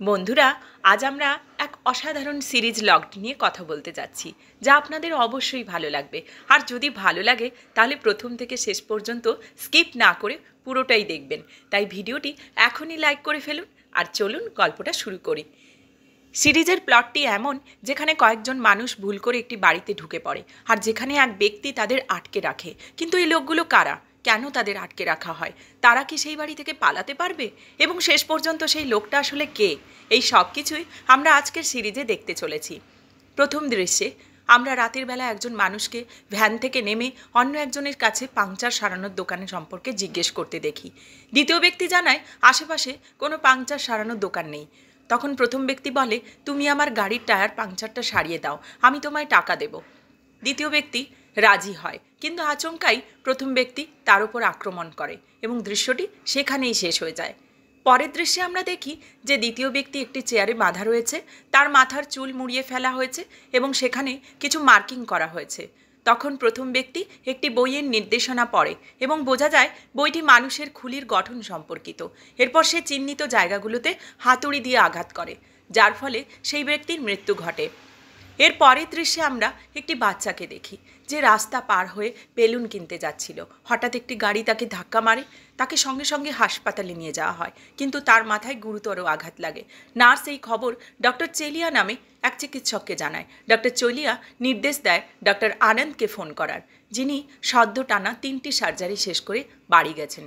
বন্ধুরা, আজ আমরা এক অসাধারণ সিরিজ লকড নিয়ে কথা বলতে যাচ্ছি, যা আপনাদের অবশ্যই ভালো লাগবে। আর যদি ভালো লাগে তাহলে প্রথম থেকে শেষ পর্যন্ত স্কিপ না করে পুরোটাই দেখবেন। তাই ভিডিওটি এখনই লাইক করে ফেলুন আর চলুন গল্পটা শুরু করি। সিরিজের প্লটটি এমন, যেখানে কয়েকজন মানুষ ভুল করে একটি বাড়িতে ঢুকে পড়ে, আর যেখানে এক ব্যক্তি তাদের আটকে রাখে। কিন্তু এই লোকগুলো কারা, কেন তাদের আটকে রাখা হয়, তারা কি সেই বাড়ি থেকে পালাতে পারবে, এবং শেষ পর্যন্ত সেই লোকটা আসলে কে, এই সব কিছুই আমরা আজকের সিরিজে দেখতে চলেছি। প্রথম দৃশ্যে আমরা রাতের বেলা একজন মানুষকে ভ্যান থেকে নেমে অন্য একজনের কাছে পাংচার সারানোর দোকানের সম্পর্কে জিজ্ঞেস করতে দেখি। দ্বিতীয় ব্যক্তি জানায় আশেপাশে কোনো পাংচার সারানোর দোকান নেই। তখন প্রথম ব্যক্তি বলে, তুমি আমার গাড়ির টায়ার পাংচারটা সারিয়ে দাও, আমি তোমায় টাকা দেব। দ্বিতীয় ব্যক্তি রাজি হয়, কিন্তু আচমকাই প্রথম ব্যক্তি তার উপর আক্রমণ করে এবং দৃশ্যটি সেখানেই শেষ হয়ে যায়। পরের দৃশ্যে আমরা দেখি যে দ্বিতীয় ব্যক্তি একটি চেয়ারে বাঁধা রয়েছে, তার মাথার চুল মুড়িয়ে ফেলা হয়েছে এবং সেখানে কিছু মার্কিং করা হয়েছে। তখন প্রথম ব্যক্তি একটি বইয়ের নির্দেশনা পড়ে এবং বোঝা যায় বইটি মানুষের খুলির গঠন সম্পর্কিত। এরপর সে চিহ্নিত জায়গাগুলোতে হাতুড়ি দিয়ে আঘাত করে, যার ফলে সেই ব্যক্তির মৃত্যু ঘটে। এর পরের দৃশ্যে আমরা একটি বাচ্চাকে দেখি, যে রাস্তা পার হয়ে বেলুন কিনতে যাচ্ছিল। হঠাৎ একটি গাড়ি তাকে ধাক্কা মারে, তাকে সঙ্গে সঙ্গে হাসপাতালে নিয়ে যাওয়া হয়, কিন্তু তার মাথায় গুরুতর আঘাত লাগে। নার্স এই খবর ডক্টর চেলিয়া নামে এক চিকিৎসককে জানায়। ডক্টর চেলিয়া নির্দেশ দেয় ডক্টর আনন্দকে ফোন করার, যিনি সদ্য টানা 3টি সার্জারি শেষ করে বাড়ি গেছেন।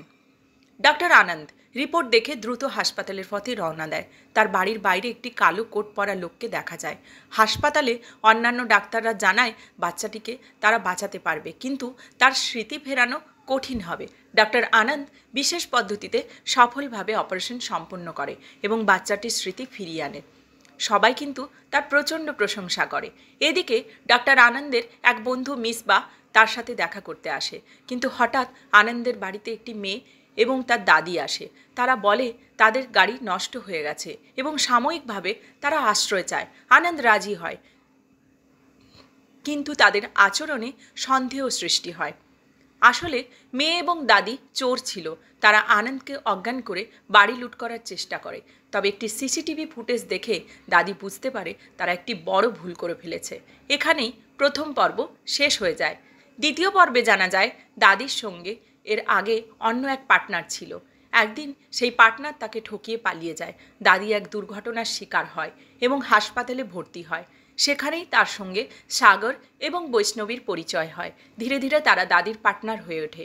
ডক্টর আনন্দ রিপোর্ট দেখে দ্রুত হাসপাতালের পথে রওনা দেয়। তার বাড়ির বাইরে একটি কালো কোট পরা লোককে দেখা যায়। হাসপাতালে অন্যান্য ডাক্তাররা জানায় বাচ্চাটিকে তারা বাঁচাতে পারবে, কিন্তু তার স্মৃতি ফেরানো কঠিন হবে। ডক্টর আনন্দ বিশেষ পদ্ধতিতে সফলভাবে অপারেশন সম্পন্ন করে এবং বাচ্চাটির স্মৃতি ফিরিয়ে আনে। সবাই কিন্তু তার প্রচণ্ড প্রশংসা করে। এদিকে ডক্টর আনন্দের এক বন্ধু মিসবা তার সাথে দেখা করতে আসে, কিন্তু হঠাৎ আনন্দের বাড়িতে একটি মেয়ে এবং তার দাদি আসে। তারা বলে তাদের গাড়ি নষ্ট হয়ে গেছে এবং সাময়িকভাবে তারা আশ্রয় চায়। আনন্দ রাজি হয়, কিন্তু তাদের আচরণে সন্দেহ সৃষ্টি হয়। আসলে মেয়ে এবং দাদি চোর ছিল। তারা আনন্দকে অজ্ঞান করে বাড়ি লুট করার চেষ্টা করে। তবে একটি সিসিটিভি ফুটেজ দেখে দাদি বুঝতে পারে তারা একটি বড় ভুল করে ফেলেছে। এখানেই প্রথম পর্ব শেষ হয়ে যায়। দ্বিতীয় পর্বে জানা যায় দাদির সঙ্গে এর আগে অন্য এক পার্টনার ছিল। একদিন সেই পার্টনার তাকে ঠকিয়ে পালিয়ে যায়। দাদি এক দুর্ঘটনার শিকার হয় এবং হাসপাতালে ভর্তি হয়। সেখানেই তার সঙ্গে সাগর এবং বৈষ্ণবীর পরিচয় হয়। ধীরে ধীরে তারা দাদির পার্টনার হয়ে ওঠে।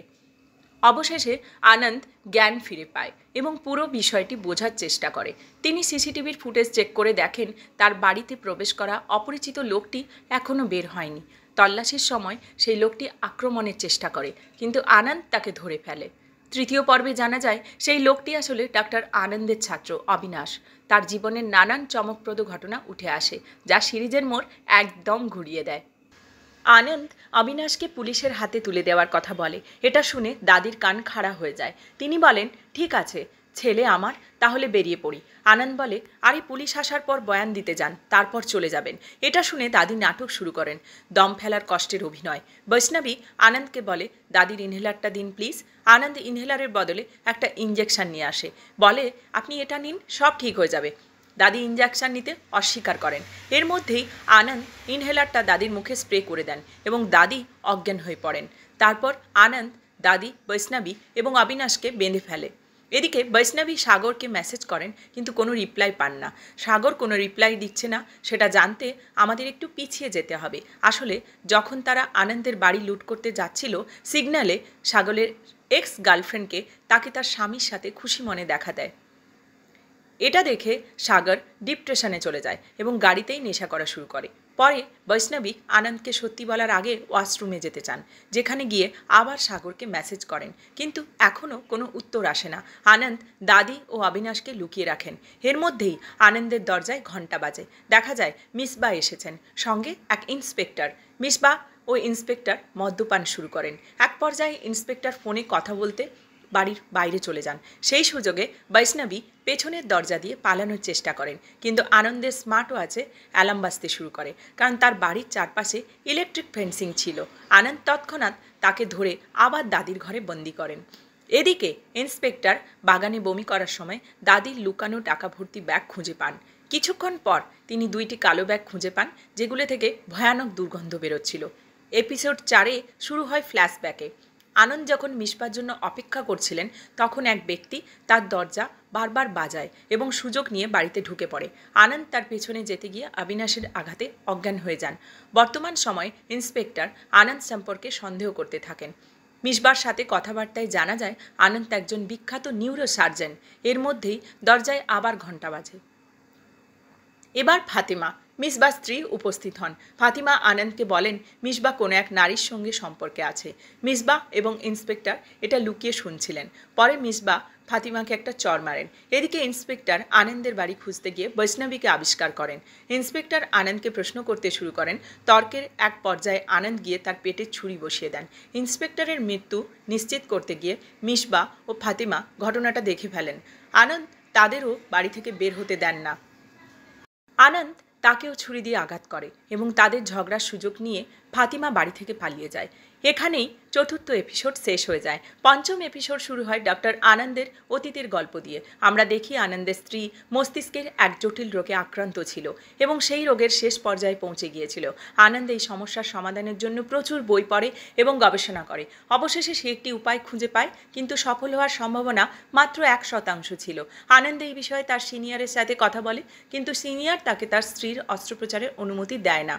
অবশেষে আনন্দ জ্ঞান ফিরে পায় এবং পুরো বিষয়টি বোঝার চেষ্টা করে। তিনি সিসিটিভির ফুটেজ চেক করে দেখেন তার বাড়িতে প্রবেশ করা অপরিচিত লোকটি এখনও বের হয়নি। তল্লাশির সময় সেই লোকটি আক্রমণের চেষ্টা করে, কিন্তু আনন্দ তাকে ধরে ফেলে। তৃতীয় পর্বে জানা যায় সেই লোকটি আসলে ডাক্তার আনন্দের ছাত্র অবিনাশ। তার জীবনের নানান চমকপ্রদ ঘটনা উঠে আসে, যা সিরিজের মোড় একদম ঘুরিয়ে দেয়। আনন্দ অবিনাশকে পুলিশের হাতে তুলে দেওয়ার কথা বলে। এটা শুনে দাদির কান খাড়া হয়ে যায়। তিনি বলেন, ঠিক আছে ছেলে আমার, তাহলে বেরিয়ে পড়ি। আনন্দ বলে, আরে পুলিশ আসার পর বয়ান দিতে যান, তারপর চলে যাবেন। এটা শুনে দাদি নাটক শুরু করেন, দম ফেলার কষ্টের অভিনয়। বৈষ্ণবী আনন্দকে বলে, দাদির ইনহেলারটা দিন প্লিজ। আনন্দ ইনহেলারের বদলে একটা ইঞ্জেকশন নিয়ে আসে, বলে আপনি এটা নিন, সব ঠিক হয়ে যাবে। দাদি ইঞ্জেকশন নিতে অস্বীকার করেন। এর মধ্যেই আনন্দ ইনহেলারটা দাদির মুখে স্প্রে করে দেন এবং দাদি অজ্ঞান হয়ে পড়েন। তারপর আনন্দ, দাদি, বৈষ্ণবী এবং অবিনাশকে বেঁধে ফেলে। এদিকে বৈষ্ণবী সাগরকে মেসেজ করেন, কিন্তু কোনো রিপ্লাই পান না। সাগর কোনো রিপ্লাই দিচ্ছে না, সেটা জানতে আমাদের একটু পিছিয়ে যেতে হবে। আসলে যখন তারা আনন্দের বাড়ি লুট করতে যাচ্ছিল, সিগন্যালে সাগরের এক্স গার্লফ্রেন্ডকে তাকে তার স্বামীর সাথে খুশি মনে দেখা দেয়। এটা দেখে সাগর ডিপ্রেশনে চলে যায় এবং গাড়িতেই নেশা করা শুরু করে। পরে বৈষ্ণবী আনন্দকে সত্যি বলার আগে ওয়াশরুমে যেতে চান, যেখানে গিয়ে আবার সাগরকে মেসেজ করেন, কিন্তু এখনও কোনো উত্তর আসে না। আনন্দ দাদি ও অবিনাশকে লুকিয়ে রাখেন। এর মধ্যেই আনন্দের দরজায় ঘণ্টা বাজে। দেখা যায় মিসবা এসেছেন, সঙ্গে এক ইন্সপেক্টর। মিসবা ও ইন্সপেক্টর মদ্যপান শুরু করেন। এক পর্যায়ে ইন্সপেক্টর ফোনে কথা বলতে বাড়ির বাইরে চলে যান। সেই সুযোগে বৈষ্ণবী পেছনের দরজা দিয়ে পালানোর চেষ্টা করেন, কিন্তু আনন্দের স্মার্ট ওয়াচে অ্যালার্ম বাজতে শুরু করে, কারণ তার বাড়ির চারপাশে ইলেকট্রিক ফেন্সিং ছিল। আনন্দ তৎক্ষণাৎ তাকে ধরে আবার দাদির ঘরে বন্দি করেন। এদিকে ইন্সপেক্টর বাগানে বমি করার সময় দাদির লুকানো টাকা ভর্তি ব্যাগ খুঁজে পান। কিছুক্ষণ পর তিনি 2টি কালো ব্যাগ খুঁজে পান, যেগুলো থেকে ভয়ানক দুর্গন্ধ বেরোচ্ছিল। এপিসোড 4-এ শুরু হয় ফ্ল্যাশব্যাকে। আনন্দ যখন মিশবার জন্য অপেক্ষা করছিলেন, তখন এক ব্যক্তি তার দরজা বারবার বাজায় এবং সুযোগ নিয়ে বাড়িতে ঢুকে পড়ে। আনন্দ তার পেছনে যেতে গিয়ে অবিনাশের আঘাতে অজ্ঞান হয়ে যান। বর্তমান সময়ে ইন্সপেক্টর আনন্দ সম্পর্কে সন্দেহ করতে থাকেন। মিশবার সাথে কথাবার্তায় জানা যায় আনন্দ একজন বিখ্যাত নিউরো সার্জন। এর মধ্যেই দরজায় আবার ঘণ্টা বাজে। এবার ফাতিমা, মিসবার স্ত্রী, উপস্থিত হন। ফাতিমা আনন্দকে বলেন মিসবা কোনো এক নারীর সঙ্গে সম্পর্কে আছে। মিসবা এবং ইন্সপেক্টর এটা লুকিয়ে শুনছিলেন। পরে মিসবা ফাতিমাকে একটা চড় মারেন। এদিকে ইন্সপেক্টর আনন্দের বাড়ি খুঁজতে গিয়ে বৈষ্ণবীকে আবিষ্কার করেন। ইন্সপেক্টর আনন্দকে প্রশ্ন করতে শুরু করেন। তর্কের এক পর্যায়ে আনন্দ গিয়ে তার পেটে ছুরি বসিয়ে দেন। ইন্সপেক্টরের মৃত্যু নিশ্চিত করতে গিয়ে মিসবা ও ফাতিমা ঘটনাটা দেখে ফেলেন। আনন্দ তাদেরও বাড়ি থেকে বের হতে দেন না। আনন্দ তাকেও ছুরি দিয়ে আঘাত করে এবং তাদের ঝগড়ার সুযোগ নিয়ে ফাতিমা বাড়ি থেকে পালিয়ে যায়। এখানেই চতুর্থ এপিসোড শেষ হয়ে যায়। পঞ্চম এপিসোড শুরু হয় ডক্টর আনন্দের অতীতের গল্প দিয়ে। আমরা দেখি আনন্দের স্ত্রী মস্তিষ্কের এক জটিল রোগে আক্রান্ত ছিল এবং সেই রোগের শেষ পর্যায়ে পৌঁছে গিয়েছিল। আনন্দ এই সমস্যার সমাধানের জন্য প্রচুর বই পড়ে এবং গবেষণা করে। অবশেষে সে একটি উপায় খুঁজে পায়, কিন্তু সফল হওয়ার সম্ভাবনা মাত্র 1% ছিল। আনন্দ এই বিষয়ে তার সিনিয়রের সাথে কথা বলে, কিন্তু সিনিয়র তাকে তার স্ত্রীর অস্ত্রোপচারের অনুমতি দেয় না।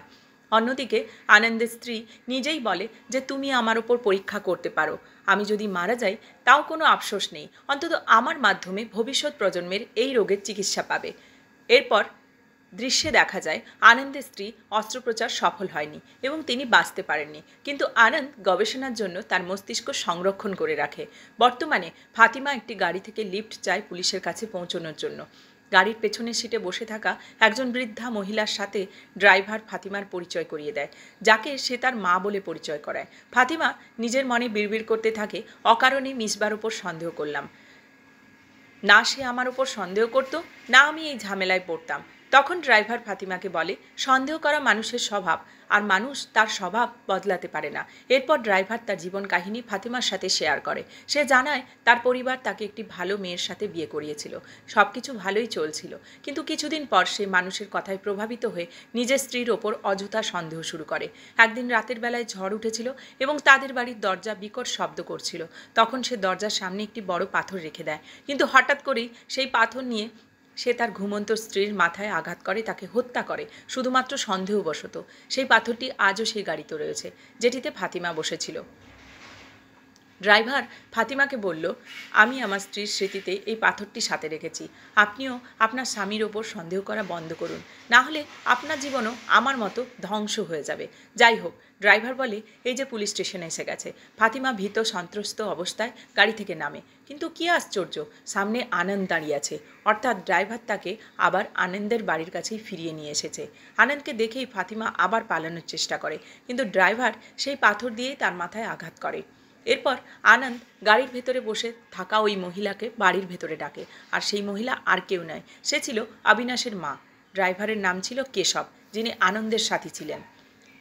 অন্যদিকে আনন্দের স্ত্রী নিজেই বলে যে তুমি আমার ওপর পরীক্ষা করতে পারো, আমি যদি মারা যাই তাও কোনো আফসোস নেই, অন্তত আমার মাধ্যমে ভবিষ্যৎ প্রজন্মের এই রোগের চিকিৎসা পাবে। এরপর দৃশ্যে দেখা যায় আনন্দের স্ত্রী অস্ত্রোপচার সফল হয়নি এবং তিনি বাঁচতে পারেননি, কিন্তু আনন্দ গবেষণার জন্য তার মস্তিষ্ক সংরক্ষণ করে রাখে। বর্তমানে ফাতিমা একটি গাড়ি থেকে লিফট চায় পুলিশের কাছে পৌঁছানোর জন্য। গাড়ির পেছনের সিটে বসে থাকা একজন বৃদ্ধা মহিলার সাথে ড্রাইভার ফাতিমার পরিচয় করিয়ে দেয়, যাকে সে তার মা বলে পরিচয় করায়। ফাতিমা নিজের মনে বিড়বিড় করতে থাকে, অকারণে মিসবার ওপর সন্দেহ করলাম। না সে আমার ওপর সন্দেহ করতো, না আমি এই ঝামেলায় পড়তাম। তখন ড্রাইভার ফাতিমাকে বলে সন্দেহ করা মানুষের স্বভাব, আর মানুষ তার স্বভাব বদলাতে পারে না। এরপর ড্রাইভার তার জীবন কাহিনী ফাতিমার সাথে শেয়ার করে। সে জানায় তার পরিবার তাকে একটি ভালো মেয়ের সাথে বিয়ে করিয়েছিল, সব কিছু ভালোই চলছিল, কিন্তু কিছুদিন পর সে মানুষের কথায় প্রভাবিত হয়ে নিজের স্ত্রীর ওপর অযথা সন্দেহ শুরু করে। একদিন রাতের বেলায় ঝড় উঠেছিল এবং তাদের বাড়ির দরজা বিকট শব্দ করছিল। তখন সে দরজার সামনে একটি বড় পাথর রেখে দেয়, কিন্তু হঠাৎ করেই সেই পাথর নিয়ে সে তার ঘুমন্ত স্ত্রীর মাথায় আঘাত করে, তাকে হত্যা করে শুধুমাত্র সন্দেহবশত। সেই পাথরটি আজও সেই গাড়িতে রয়েছে যেটিতে ফাতিমা বসেছিল। ড্রাইভার ফাতিমাকে বলল, আমি আমার স্ত্রীর স্মৃতিতে এই পাথরটি সাথে রেখেছি, আপনিও আপনার স্বামীর ওপর সন্দেহ করা বন্ধ করুন, না হলে আপনার জীবনও আমার মতো ধ্বংস হয়ে যাবে। যাই হোক, ড্রাইভার বলে এই যে পুলিশ স্টেশনে এসে গেছে। ফাতিমা ভীত সন্ত্রস্ত অবস্থায় গাড়ি থেকে নামে, কিন্তু কী আশ্চর্য, সামনে আনন্দ দাঁড়িয়ে আছে, অর্থাৎ ড্রাইভার তাকে আবার আনন্দের বাড়ির কাছেই ফিরিয়ে নিয়ে এসেছে। আনন্দকে দেখেই ফাতিমা আবার পালানোর চেষ্টা করে, কিন্তু ড্রাইভার সেই পাথর দিয়েই তার মাথায় আঘাত করে। এরপর আনন্দ গাড়ির ভেতরে বসে থাকা ওই মহিলাকে বাড়ির ভেতরে ডাকে, আর সেই মহিলা আর কেউ নয়, সে ছিল অবিনাশের মা। ড্রাইভারের নাম ছিল কেশব, যিনি আনন্দের সাথী ছিলেন।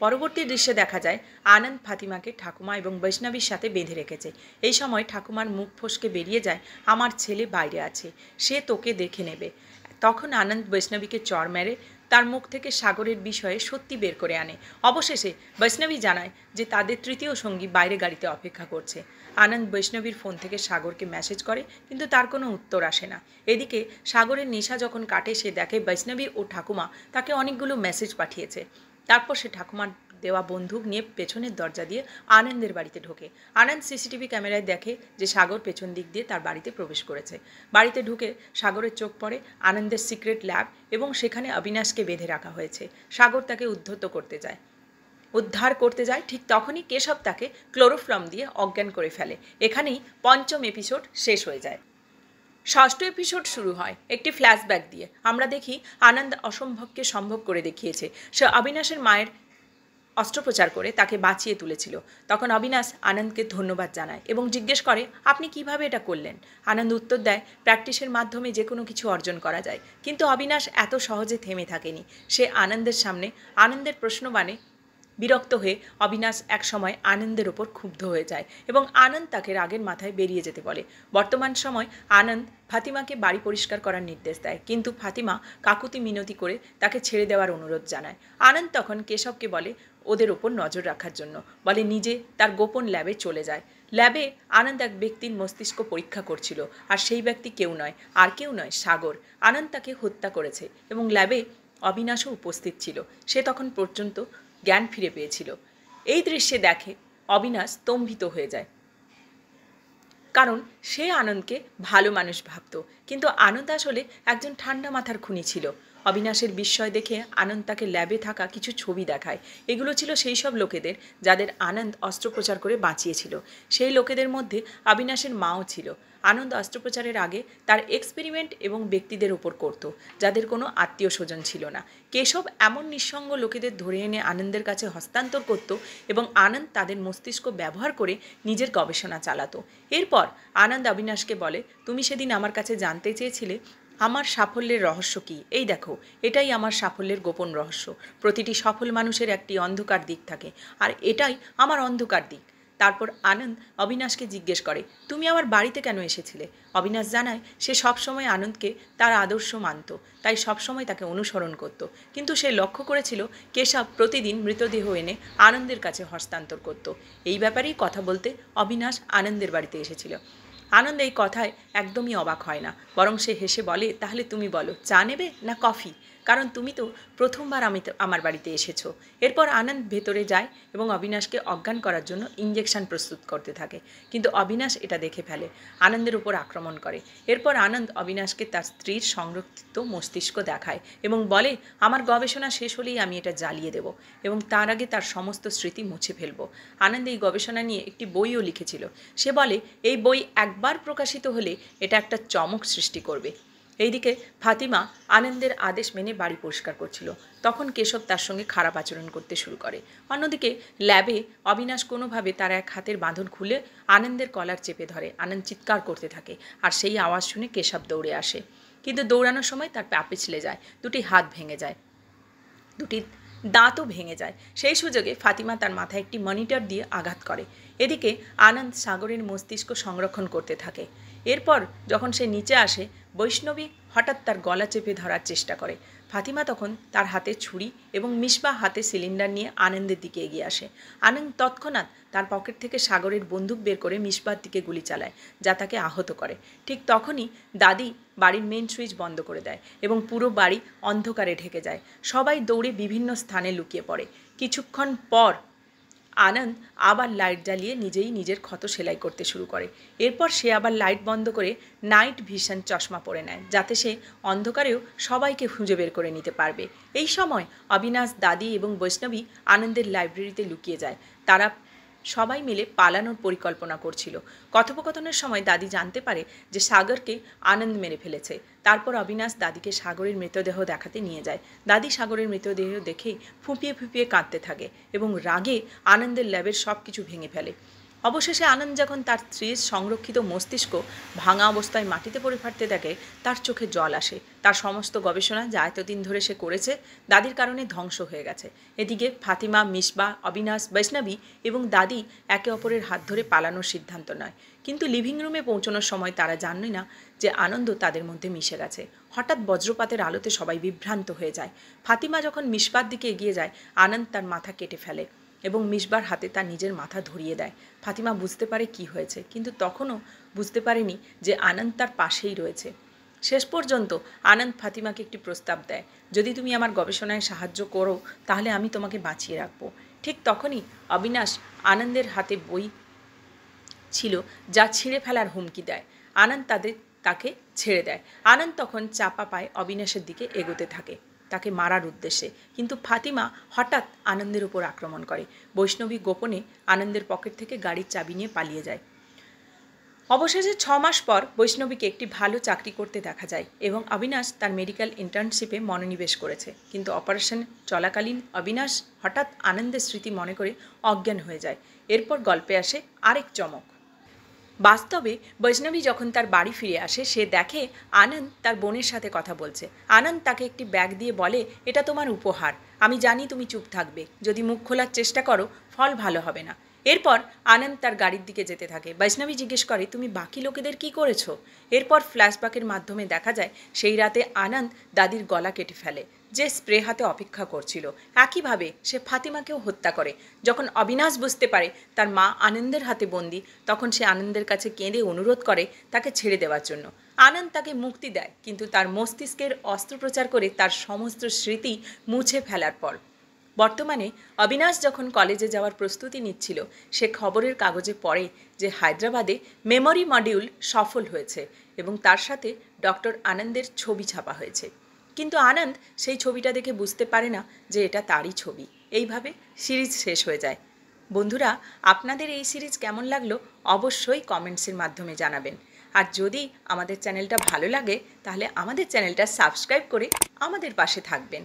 পরবর্তী দৃশ্যে দেখা যায় আনন্দ ফাতিমাকে ঠাকুমা এবং বৈষ্ণবীর সাথে বেঁধে রেখেছে। এই সময় ঠাকুমার মুখ ফসকে বেরিয়ে যায়, আমার ছেলে বাইরে আছে, সে তোকে দেখে নেবে। তখন আনন্দ বৈষ্ণবীকে চড় মেরে তার মুখ থেকে সাগরের বিষয়ে সত্যি বের করে আনে। অবশেষে বৈষ্ণবী জানায় যে তাদের তৃতীয় সঙ্গী বাইরে গাড়িতে অপেক্ষা করছে। আনন্দ বৈষ্ণবীর ফোন থেকে সাগরকে মেসেজ করে, কিন্তু তার কোনো উত্তর আসে না। এদিকে সাগরের নেশা যখন কাটে, সে দেখে বৈষ্ণবী ও ঠাকুমা তাকে অনেকগুলো মেসেজ পাঠিয়েছে। তারপর সে ঠাকুমার দেওয়া বন্দুক নিয়ে পেছনের দরজা দিয়ে আনন্দের বাড়িতে ঢোকে। আনন্দ সিসিটিভি ক্যামেরায় দেখে যে সাগর পেছন দিক দিয়ে তার বাড়িতে প্রবেশ করেছে। বাড়িতে ঢুকে সাগরের চোখ পড়ে আনন্দের সিক্রেট ল্যাব এবং সেখানে অবিনাশকে বেঁধে রাখা হয়েছে। সাগর তাকে উদ্ধার করতে যায়, ঠিক তখনই কেশব তাকে ক্লোরোফর্ম দিয়ে অজ্ঞান করে ফেলে। এখানেই পঞ্চম এপিসোড শেষ হয়ে যায়। ষষ্ঠ এপিসোড শুরু হয় একটি ফ্ল্যাশব্যাক দিয়ে। আমরা দেখি আনন্দ অসম্ভবকে সম্ভব করে দেখিয়েছে। সে অবিনাশের মায়ের অস্ত্রোপচার করে তাকে বাঁচিয়ে তুলেছিল। তখন অবিনাশ আনন্দকে ধন্যবাদ জানায় এবং জিজ্ঞেস করে, আপনি কিভাবে এটা করলেন? আনন্দ উত্তর দেয়, প্র্যাকটিসের মাধ্যমে যে কোনো কিছু অর্জন করা যায়। কিন্তু অবিনাশ এত সহজে থেমে থাকেনি। সে আনন্দের সামনে আনন্দের প্রশ্নবাণে বিরক্ত হয়ে অবিনাশ একসময় আনন্দের ওপর ক্ষুব্ধ হয়ে যায় এবং আনন্দ তাকে রাগের মাথায় বেরিয়ে যেতে বলে। বর্তমান সময় আনন্দ ফাতিমাকে বাড়ি পরিষ্কার করার নির্দেশ দেয়, কিন্তু ফাতিমা কাকুতি মিনতি করে তাকে ছেড়ে দেওয়ার অনুরোধ জানায়। আনন্দ তখন কেশবকে বলে ওদের ওপর নজর রাখার জন্য, বলে নিজে তার গোপন ল্যাবে চলে যায়। ল্যাবে আনন্দ এক ব্যক্তির মস্তিষ্ক পরীক্ষা করছিল, আর সেই ব্যক্তি কেউ নয়, আর কেউ নয়, সাগর। আনন্দ তাকে হত্যা করেছে এবং ল্যাবে অবিনাশও উপস্থিত ছিল। সে তখন পর্যন্ত জ্ঞান ফিরে পেয়েছিল। এই দৃশ্যে দেখে অবিনাশ স্তম্ভিত হয়ে যায়, কারণ সে আনন্দকে ভালো মানুষ ভাবত, কিন্তু আনন্দ আসলে একজন ঠান্ডা মাথার খুনি ছিল। অবিনাশের বিস্ময় দেখে আনন্দ তাকে ল্যাবে থাকা কিছু ছবি দেখায়। এগুলো ছিল সেই সব লোকেদের যাদের আনন্দ অস্ত্রোপচার করে বাঁচিয়েছিল। সেই লোকেদের মধ্যে অবিনাশের মাও ছিল। আনন্দ অস্ত্রোপচারের আগে তার এক্সপেরিমেন্ট এবং ব্যক্তিদের ওপর করত, যাদের কোনো আত্মীয় স্বজন ছিল না। কেশব এমন নিঃসঙ্গ লোকেদের ধরে এনে আনন্দের কাছে হস্তান্তর করত এবং আনন্দ তাদের মস্তিষ্ক ব্যবহার করে নিজের গবেষণা চালাতো। এরপর আনন্দ অবিনাশকে বলে, তুমি সেদিন আমার কাছে জানতে চেয়েছিলে আমার সাফল্যের রহস্য কী। এই দেখো, এটাই আমার সাফল্যের গোপন রহস্য। প্রতিটি সফল মানুষের একটি অন্ধকার দিক থাকে, আর এটাই আমার অন্ধকার দিক। তারপর আনন্দ অবিনাশকে জিজ্ঞেস করে, তুমি আমার বাড়িতে কেন এসেছিলে? অবিনাশ জানায় সে সবসময় আনন্দকে তার আদর্শ মানত, তাই সবসময় তাকে অনুসরণ করত, কিন্তু সে লক্ষ্য করেছিল কেশব প্রতিদিন মৃতদেহ এনে আনন্দের কাছে হস্তান্তর করত। এই ব্যাপারেই কথা বলতে অবিনাশ আনন্দের বাড়িতে এসেছিল। আনন্দ এই কথায় একদমই অবাক হয় না, বরং সে হেসে বলে, তাহলে তুমি বলো, চা নেবে না কফি? কারণ তুমি তো প্রথমবার আমার বাড়িতে এসেছো। এরপর আনন্দ ভেতরে যায় এবং অবিনাশকে অজ্ঞান করার জন্য ইঞ্জেকশন প্রস্তুত করতে থাকে, কিন্তু অবিনাশ এটা দেখে ফেলে, আনন্দের উপর আক্রমণ করে। এরপর আনন্দ অবিনাশকে তার স্ত্রীর সংরক্ষিত মস্তিষ্ক দেখায় এবং বলে, আমার গবেষণা শেষ হলেই আমি এটা জ্বালিয়ে দেব এবং তার আগে তার সমস্ত স্মৃতি মুছে ফেলব। আনন্দ এই গবেষণা নিয়ে একটি বইও লিখেছিল। সে বলে, এই বই একবার প্রকাশিত হলে এটা একটা চমক সৃষ্টি করবে। এইদিকে ফাতিমা আনন্দের আদেশ মেনে বাড়ি পরিষ্কার করছিল। তখন কেশব তার সঙ্গে খারাপ আচরণ করতে শুরু করে। অন্যদিকে ল্যাবে অবিনাশ কোনোভাবে তার এক হাতের বাঁধন খুলে আনন্দের কলার চেপে ধরে। আনন্দ চিৎকার করতে থাকে, আর সেই আওয়াজ শুনে কেশব দৌড়ে আসে, কিন্তু দৌড়ানোর সময় তার পা পিছলে যায়, দুটি হাত ভেঙে যায়, দুটি দাঁতও ভেঙে যায়। সেই সুযোগে ফাতিমা তার মাথায় একটি মনিটর দিয়ে আঘাত করে। এদিকে আনন্দ সাগরের মস্তিষ্ক সংরক্ষণ করতে থাকে। এরপর যখন সে নিচে আসে, বৈষ্ণবী হঠাৎ তার গলা চেপে ধরার চেষ্টা করে। ফাতিমা তখন তার হাতে ছুরি এবং মিসবাহ হাতে সিলিন্ডার নিয়ে আনন্দের দিকে এগিয়ে আসে। আনন্দ তৎক্ষণাৎ তার পকেট থেকে সাগরের বন্দুক বের করে মিসবাহর দিকে গুলি চালায়, যা তাকে আহত করে। ঠিক তখনই দাদি বাড়ির মেন সুইচ বন্ধ করে দেয় এবং পুরো বাড়ি অন্ধকারে ঢেকে যায়। সবাই দৌড়ে বিভিন্ন স্থানে লুকিয়ে পড়ে। কিছুক্ষণ পর আনন্দ আবার লাইট জ্বালিয়ে নিজেই নিজের ক্ষত সেলাই করতে শুরু করে। এরপর সে আবার লাইট বন্ধ করে নাইট ভিশন চশমা পরে নেয়, যাতে সে অন্ধকারেও সবাইকে খুঁজে বের করে নিতে পারবে। এই সময় অবিনাশ, দাদি এবং বৈষ্ণবী আনন্দের লাইব্রেরিতে লুকিয়ে যায়। তারা সবাই মিলে পালানোর পরিকল্পনা করছিল। কথোপকথনের সময় দাদি জানতে পারে যে সাগরকে আনন্দ মেরে ফেলেছে। তারপর অবিনাশ দাদিকে সাগরের মৃতদেহ দেখাতে নিয়ে যায়। দাদি সাগরের মৃতদেহ দেখে ফুঁপিয়ে ফুঁপিয়ে কাঁদতে থাকে এবং রাগে আনন্দের ল্যাবের সব কিছু ভেঙে ফেলে। অবশেষে আনন্দ যখন তার স্ত্রীর সংরক্ষিত মস্তিষ্ক ভাঙা অবস্থায় মাটিতে পড়ে ফাটতে দেখে, তার চোখে জল আসে। তার সমস্ত গবেষণা যা এতদিন ধরে সে করেছে দাদির কারণে ধ্বংস হয়ে গেছে। এদিকে ফাতিমা, মিসবাহ, অবিনাশ, বৈষ্ণবী এবং দাদি একে অপরের হাত ধরে পালানোর সিদ্ধান্ত নেয়, কিন্তু লিভিং রুমে পৌঁছানোর সময় তারা জানে না যে আনন্দ তাদের মধ্যে মিশে গেছে। হঠাৎ বজ্রপাতের আলোতে সবাই বিভ্রান্ত হয়ে যায়। ফাতিমা যখন মিসবাহর দিকে এগিয়ে যায়, আনন্দ তার মাথা কেটে ফেলে এবং মিসবার হাতে তার নিজের মাথা ধরিয়ে দেয়। ফাতিমা বুঝতে পারে কি হয়েছে, কিন্তু তখনও বুঝতে পারেনি যে আনন্দ তার পাশেই রয়েছে। শেষ পর্যন্ত আনন্দ ফাতিমাকে একটি প্রস্তাব দেয়, যদি তুমি আমার গবেষণায় সাহায্য করো তাহলে আমি তোমাকে বাঁচিয়ে রাখবো। ঠিক তখনই অবিনাশ আনন্দের হাতে বই ছিল যা ছিঁড়ে ফেলার হুমকি দেয়। আনন্দ তাকে ছেড়ে দেয়। আনন্দ তখন চাপা পায় অবিনাশের দিকে এগোতে থাকে তাকে মারার উদ্দেশ্যে, কিন্তু ফাতিমা হঠাৎ আনন্দের উপর আক্রমণ করে। বৈষ্ণবী গোপনে আনন্দের পকেট থেকে গাড়ির চাবি নিয়ে পালিয়ে যায়। অবশেষে 6 মাস পর বৈষ্ণবীকে একটি ভালো চাকরি করতে দেখা যায় এবং অবিনাশ তার মেডিকেল ইন্টার্নশিপে মনোনিবেশ করেছে, কিন্তু অপারেশন চলাকালীন অবিনাশ হঠাৎ আনন্দের স্মৃতি মনে করে অজ্ঞান হয়ে যায়। এরপর গল্পে আসে আরেক চমক। বাস্তবে বৈষ্ণবী যখন তার বাড়ি ফিরে আসে, সে দেখে আনন্দ তার বোনের সাথে কথা বলছে। আনন্দ তাকে একটি ব্যাগ দিয়ে বলে, এটা তোমার উপহার। আমি জানি তুমি চুপ থাকবে, যদি মুখ খোলার চেষ্টা করো ফল ভালো হবে না। এরপর আনন্দ তার গাড়ির দিকে যেতে থাকে। বৈষ্ণবী জিজ্ঞেস করে, তুমি বাকি লোকেদের কি করেছো? এরপর ফ্ল্যাশব্যাকের মাধ্যমে দেখা যায় সেই রাতে আনন্দ দাদির গলা কেটে ফেলে, যে স্প্রে হাতে অপেক্ষা করছিল। একইভাবে সে ফাতিমাকেও হত্যা করে। যখন অবিনাশ বুঝতে পারে তার মা আনন্দের হাতে বন্দি, তখন সে আনন্দের কাছে কেঁদে অনুরোধ করে তাকে ছেড়ে দেওয়ার জন্য। আনন্দ তাকে মুক্তি দেয়, কিন্তু তার মস্তিষ্কের অস্ত্রোপচার করে তার সমস্ত স্মৃতি মুছে ফেলার পর। বর্তমানে অবিনাশ যখন কলেজে যাওয়ার প্রস্তুতি নিচ্ছিল, সে খবরের কাগজে পড়ে যে হায়দ্রাবাদে মেমোরি মডিউল সফল হয়েছে এবং তার সাথে ডক্টর আনন্দের ছবি ছাপা হয়েছে। কিন্তু আনন্দ সেই ছবিটা দেখে বুঝতে পারে না যে এটা তারই ছবি। এইভাবে সিরিজ শেষ হয়ে যায়। বন্ধুরা, আপনাদের এই সিরিজ কেমন লাগলো অবশ্যই কমেন্টসের মাধ্যমে জানাবেন। আর যদি আমাদের চ্যানেলটা ভালো লাগে তাহলে আমাদের চ্যানেলটা সাবস্ক্রাইব করে আমাদের পাশে থাকবেন।